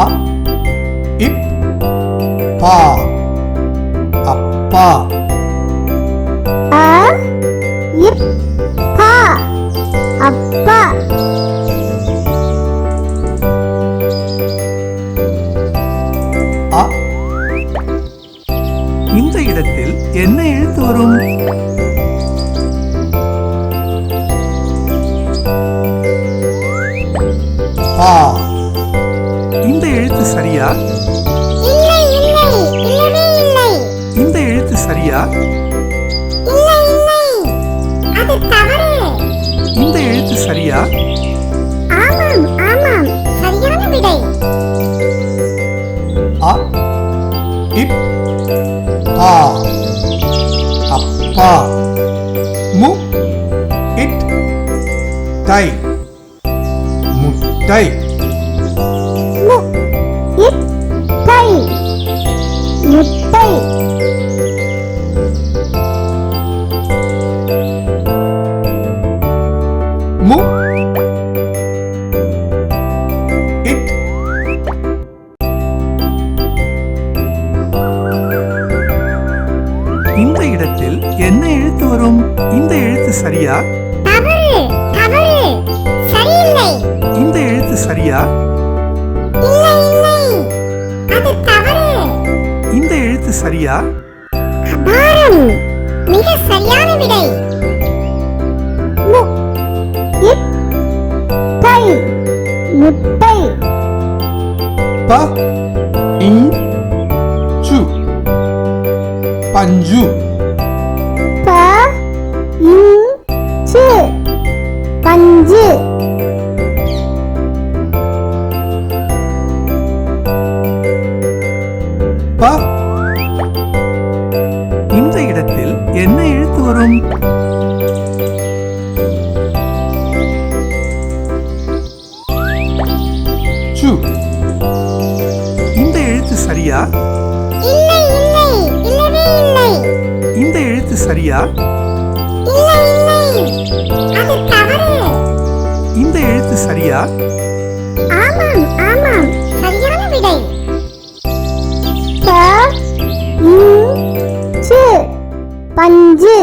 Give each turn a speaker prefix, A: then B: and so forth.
A: அ இப் பா அப்பா.
B: அ இப் பா அப்பா.
A: அ இந்த இடத்தில் என்ன எழுத்து வரும்? ஆ. இந்த எழுத்து சரியா?
B: இல்லை இல்லை, இல்லவே இல்லை.
A: இந்த எழுத்து சரியா?
B: இல்லை இல்லை, அது தவறு.
A: இந்த எழுத்து சரியா?
B: ஆமாம் ஆமாம், சரியான விடை.
A: அ இப் பா அப்பா. மு இட் டை முட்டை.
B: மு இட் டை முட்டை.
A: மு இட் இந்த இடத்தில் என்ன எழுத்து வரும்? இந்த எழுத்து சரியா?
B: தவறு தவறு, சரியில்லை.
A: இந்த எழுத்து சரியா?
B: இல்லை இல்லை, அது தவறு.
A: இந்த எழுத்து சரியா?
B: அபாரம், மிக சரியான விடை. மு இட் டை முட்டை.
A: ப இன் சு பஞ்சு.
B: ப இன் சு பஞ்சு.
A: ப இந்த இடத்தில் என்ன எழுத்து வரும்? சு. இந்த எழுத்து சரியா?
B: இல்லை இல்லை, இல்லவே இல்லை.
A: இந்த எழுத்து சரியா?
B: இல்லை இல்லை, அது தவறு.
A: இந்த எழுத்து சரியா?
B: ஆமாம் ஆமாம், சரியான விடை. ப இன் சு பஞ்சு.